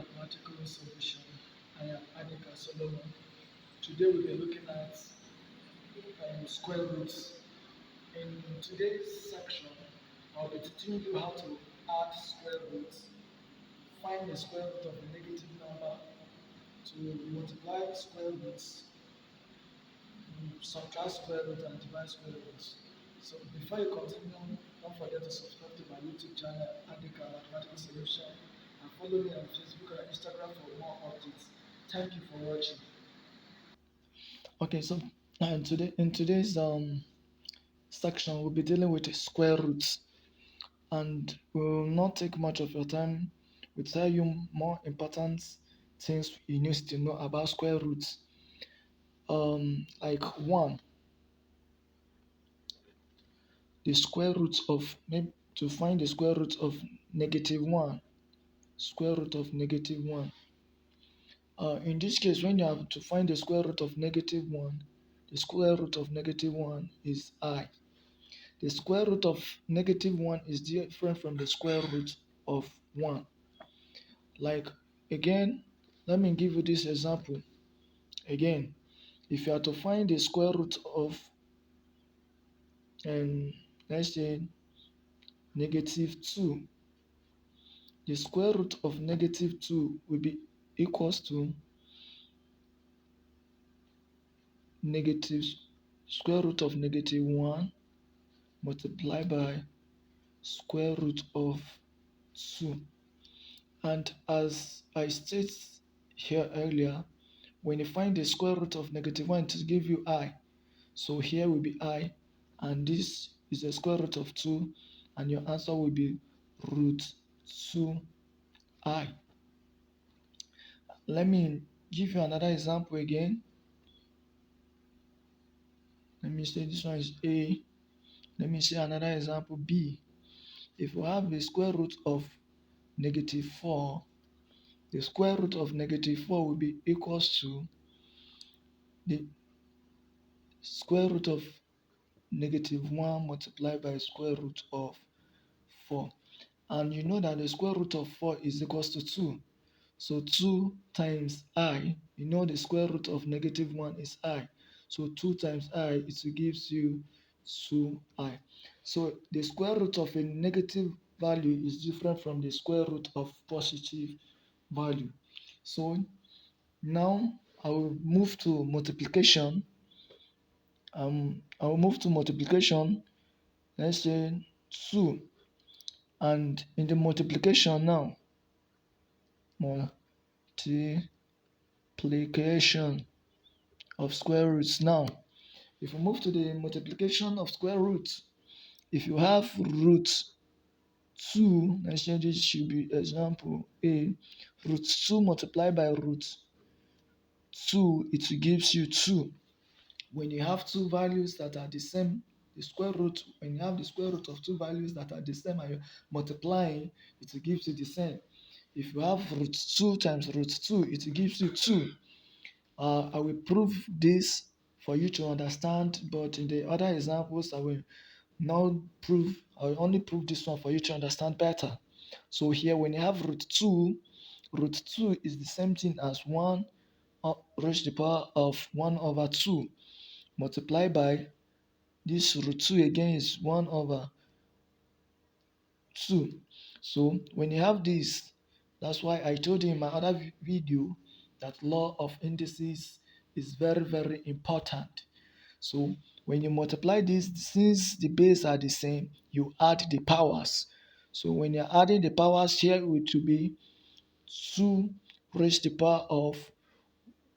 Mathematical Solution. I am Adika Solomon. Today we'll be looking at square roots. In today's section, I'll be teaching you how to add square roots, find the square root of a negative number, to multiply square roots, subtract square root, and divide square roots. So before you continue, don't forget to subscribe to my YouTube channel, Adika Mathematical Solution, and follow me on Facebook and Instagram for more updates. Thank you for watching. Okay, so in today's section, we'll be dealing with square roots, and we will not take much of your time. We'll tell you more important things you need to know about square roots. Like one, the square root of to find the square root of -1. Square root of -1. In this case, when you have to find the square root of -1, the square root of -1 is I. The square root of -1 is different from the square root of 1. Like, again, let me give you this example. Again, if you are to find the square root of, let's say, -2, the square root of -2 will be equals to negative square root of -1 multiplied by square root of 2. And as I stated here earlier, when you find the square root of -1, it will give you I. So here will be I, and this is the square root of 2, and your answer will be root 2I. Let me give you another example again. Let me say this one is A. Let me say another example B. If we have the square root of -4, the square root of -4 will be equals to the square root of -1 multiplied by square root of 4. And you know that the square root of 4 is equals to 2. So 2 times I, you know the square root of -1 is I. So 2 times I, it gives you 2I. So the square root of a negative value is different from the square root of positive value. So now I will move to multiplication. I will move to multiplication. Let's say 2. And in the multiplication now, multiplication of square roots now. If we move to the multiplication of square roots, if you have root 2, let's say this should be example A, root 2 multiplied by root 2, it gives you 2. When you have two values that are the same, the square root, when you have the square root of two values that are the same and you're multiplying, it gives you the same. If you have root 2 times root 2, it gives you 2. I will prove this for you to understand, but in the other examples, I will only prove this one for you to understand better. So here, when you have root 2 is the same thing as 1 raised to the power of 1 over 2 multiplied by this root 2 again is 1 over 2. So when you have this, that's why I told you in my other video that law of indices is very, very important. So when you multiply this, since the base are the same, you add the powers. So when you're adding the powers here, it will be 2 raised to the power of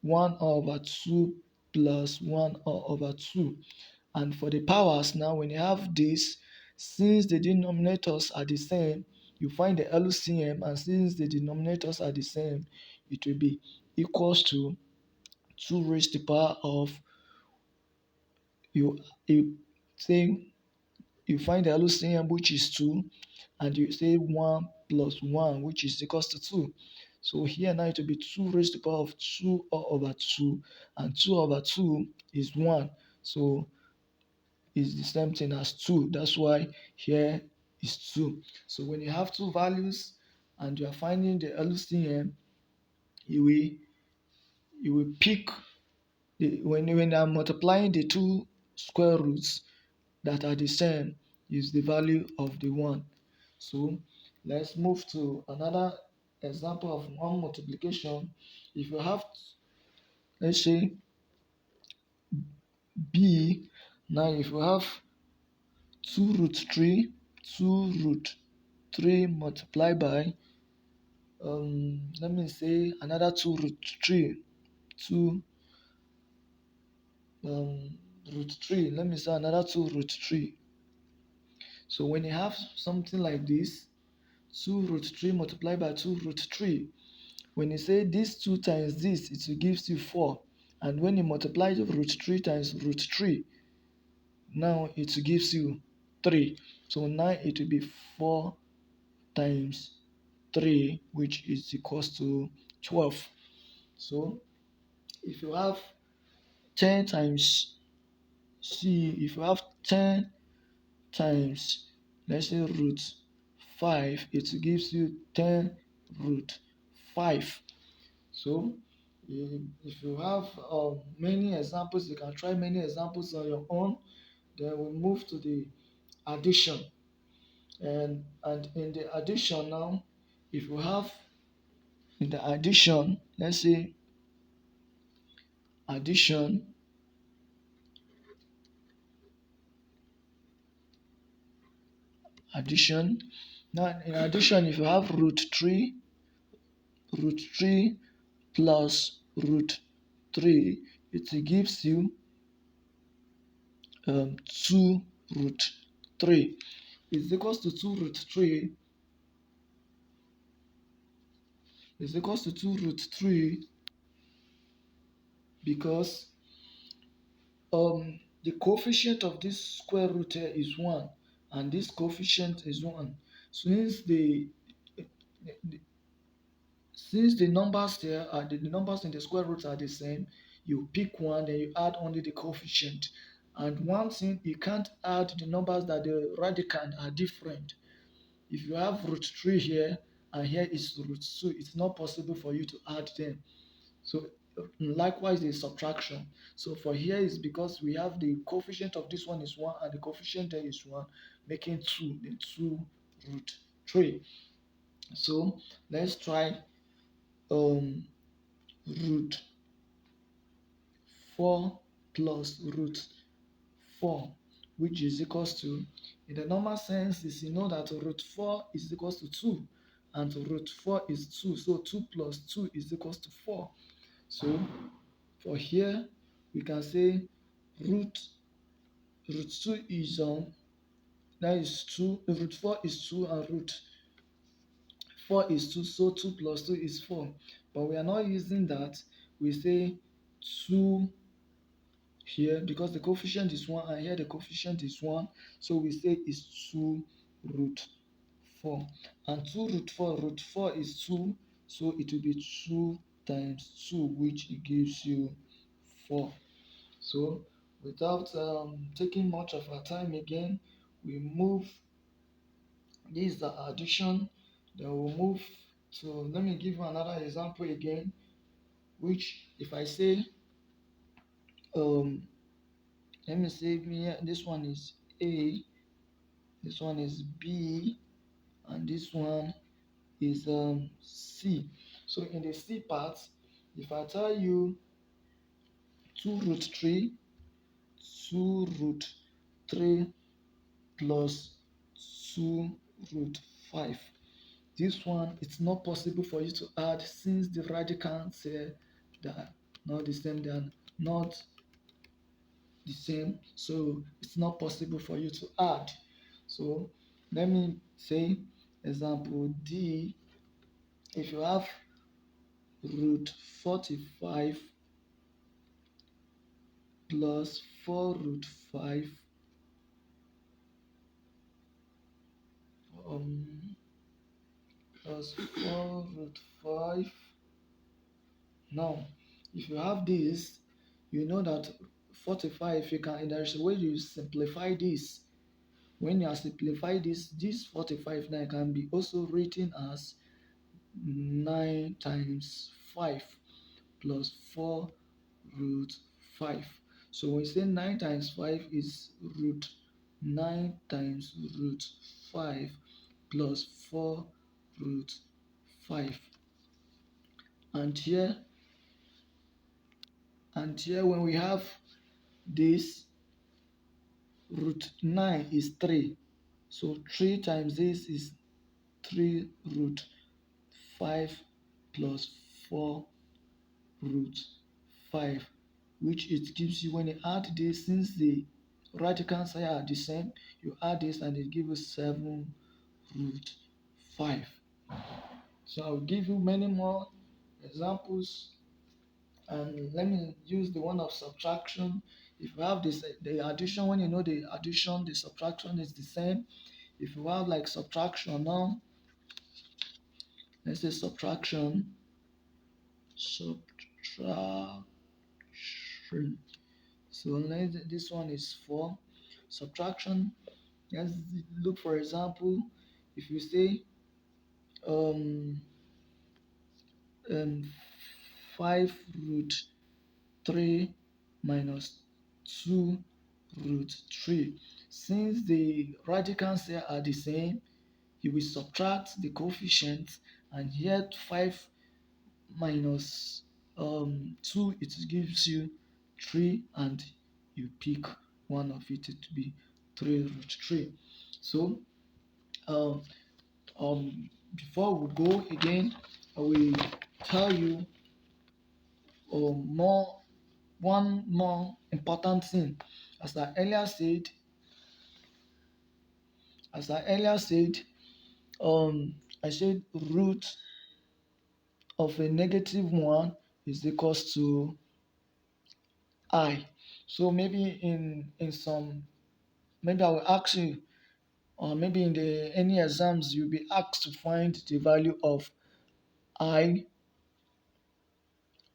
1 over 2 plus 1 over 2. And for the powers now, when you have this, since the denominators are the same, you find the LCM, and since the denominators are the same, it will be equals to 2 raised to the power of, you say, you find the LCM, which is 2, and you say 1 plus 1, which is equals to 2. So here now it will be 2 raised to the power of 2 all over 2, and 2 over 2 is 1. So is the same thing as 2. That's why here is 2. So when you have two values and you are finding the LCM, you will pick when I'm multiplying the two square roots that are the same is the value of the one. So let's move to another example of one multiplication. If you have, let's say, b, now if you have 2 root 3, 2 root 3 multiplied by, let me say another 2 root 3, 2 root 3, let me say another 2 root 3. So when you have something like this, 2 root 3 multiplied by 2 root 3, when you say this 2 times this, it will gives you 4. And when you multiply the root 3 times root 3, now it gives you 3. So now it will be 4 times 3, which is equals to 12. So if you have 10 times c, if you have 10 times, let's say, root 5, it gives you 10 root 5. So if you have many examples, you can try many examples on your own. Then we move to the addition. And in the addition now, if you have in the addition, let's say addition, addition. Now in addition, if you have root 3 plus root 3, it gives you 2 root 3 is equals to 2 root 3 is equals to 2 root 3 because the coefficient of this square root here is 1 and this coefficient is 1. Since the numbers here are the numbers in the square root are the same, you pick one, then you add only the coefficient. And one thing, you can't add the numbers that the radicand are different. If you have root 3 here and here is root 2, it's not possible for you to add them. So likewise the subtraction. So for here is because we have the coefficient of this one is 1 and the coefficient there is 1, making 2, the 2 root 3. So let's try um root 4 plus root 4, which is equals to, in the normal sense is, you know that root 4 is equals to 2 and root 4 is 2, so 2 plus 2 is equals to 4. So for here we can say root 2 is that is 2, root 4 is 2 and root 4 is 2, so 2 plus 2 is 4. But we are not using that. We say 2 here because the coefficient is 1 and here the coefficient is 1, so we say it's 2 root 4. And 2 root 4 is 2, so it will be 2 times 2, which gives you 4. So without taking much of our time again, we move. This is the addition. Then we'll move to, let me give you another example again, which if I say, um, let me say here, this one is A, this one is B, and this one is C. So in the C part, if I tell you 2 root 3, 2 root 3 plus 2 root 5. This one, it's not possible for you to add since the radicands here they are not the same, they are not the same, so it's not possible for you to add. So let me say example D. If you have root 45 plus 4 root 5 um, plus 4 root 5. Now, if you have this, you know that 45, you can, there's a way you simplify this. When you simplify this 45 now can be also written as 9 times 5 plus 4 root 5. So when we say 9 times 5 is root 9 times root 5 plus 4 root 5. And here, when we have this, root 9 is 3. So 3 times this is 3 root 5 plus 4 root 5, which it gives you when you add this, since the radical side are the same, you add this and it gives you 7 root 5. So I'll give you many more examples, and let me use the one of subtraction. If you have this, the addition, when you know the addition, the subtraction is the same. If you have like subtraction now, let's say subtraction. So this one is 4. Subtraction, let's look for example. If you say um, um 5 root 3 minus 2 root 3. Since the radicands here are the same, you will subtract the coefficients, and here 5 minus 2, it gives you 3, and you pick one of it to be 3 root 3. So um, before we go again, I will tell you more one more important thing. As I earlier said, as I earlier said, I said root of a negative one is equals to I. So maybe in some, maybe I will ask you, or maybe in the any exams you'll be asked to find the value of I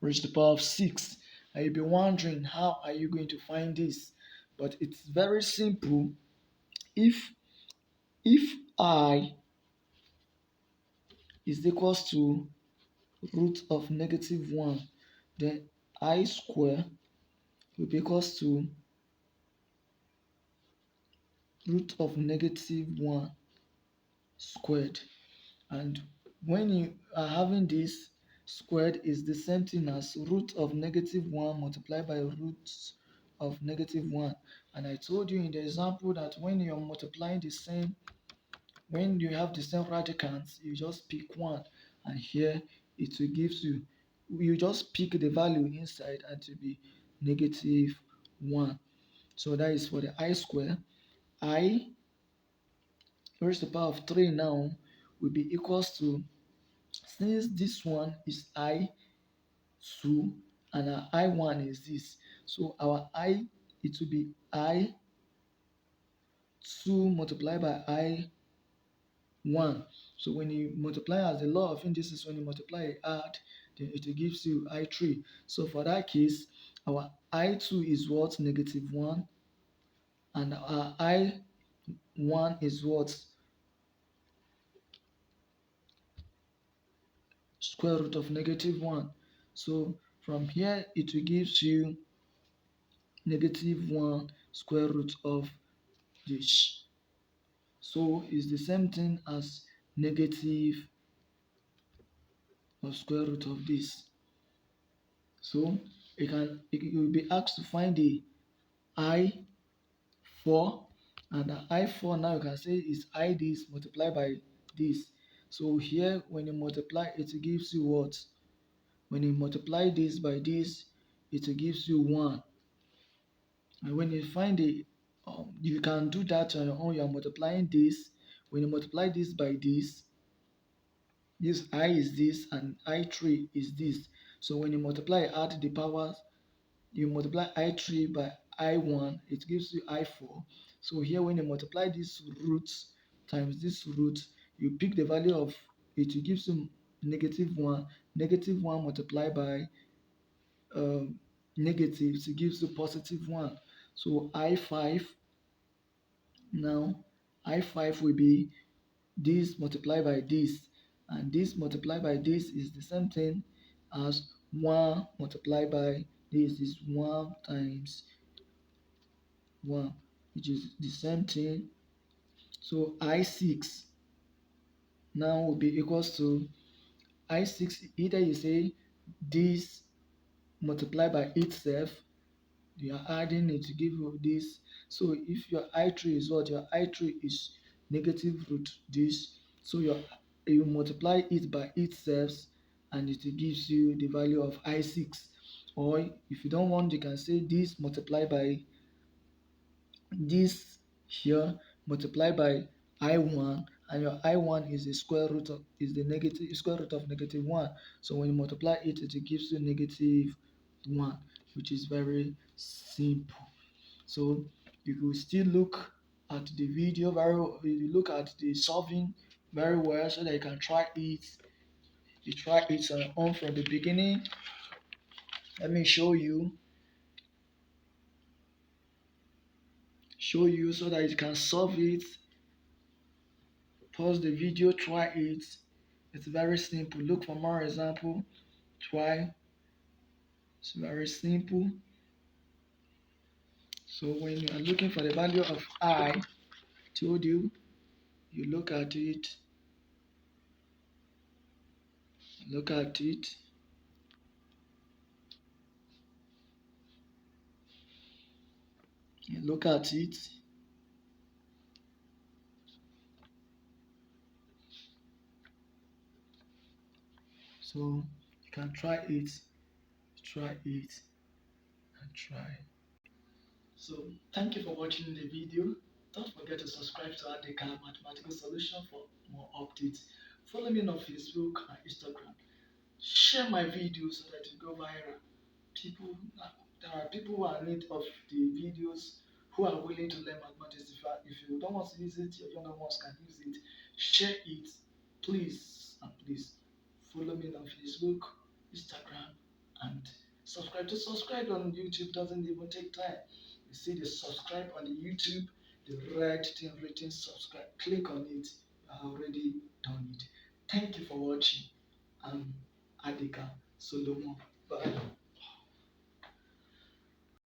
raised to the power of 6, and you'll be wondering how are you going to find this. But it's very simple. If I is equals to root of negative 1, then I square will be equals to root of negative 1 squared. And when you are having this squared, is the same thing as root of negative 1 multiplied by root of negative 1. And I told you in the example that when you're multiplying the same, when you have the same radicants, you just pick one, and here it will give you just pick the value inside and to be negative 1. So that is for the I square. I raised to the power of 3 now will be equals to, since this one is I2 and our I1 is this, so our I, it will be I2 multiplied by I1. So when you multiply, as the law of indices, when you multiply add, then it gives you I3. So for that case, our I2 is what? Negative 1, and our I1 is what? Square root of negative 1. So from here it will give you negative 1 square root of this. So it's the same thing as negative of square root of this. So you will be asked to find the I4, and the I4 now you can say is I this multiplied by this. So here when you multiply, it gives you what? When you multiply this by this, it gives you 1. And when you find the you can do that on your own. You are multiplying this. When you multiply this by this I is this and I3 is this. So when you multiply, add the powers, you multiply I3 by I1, it gives you I4. So here when you multiply this root times this root, you pick the value of it, it gives you negative 1. Negative 1 multiplied by negative, it gives you positive 1. So I5, now I5 will be this multiplied by this, and this multiplied by this is the same thing as 1 multiplied by this is 1 times 1, which is the same thing. So I6 now will be equals to I6, either you say this multiplied by itself, you are adding it to give you this. So if your I3 is what? Your I3 is negative root this. So you multiply it by itself and it gives you the value of I6. Or if you don't want, you can say this multiplied by this here multiplied by I1, and your I1 is the square root of is the negative square root of negative 1. So when you multiply it, it gives you negative 1, which is very simple. So you could still look at the video you look at the solving very well so that you can try it. You try it on from the beginning. Let me show you so that you can solve it. Pause the video, try it. It's very simple. Look for more example. Try. It's very simple. So when you are looking for the value of I, told you, you look at it, look at it. You look at it. So you can try it, and try. So thank you for watching the video. Don't forget to subscribe to Adeka Mathematical Solution for more updates. Follow me on Facebook and Instagram. Share my videos so that it go viral. People, there are people who are in need of the videos, who are willing to learn mathematics. If you don't want to use it, your younger ones can use it. Share it, please, and please. Follow me on Facebook, Instagram, and subscribe on YouTube doesn't even take time. You see the subscribe on the YouTube, the red thing written subscribe. Click on it. You have already done it. Thank you for watching. I'm Adeka Solomon. Bye.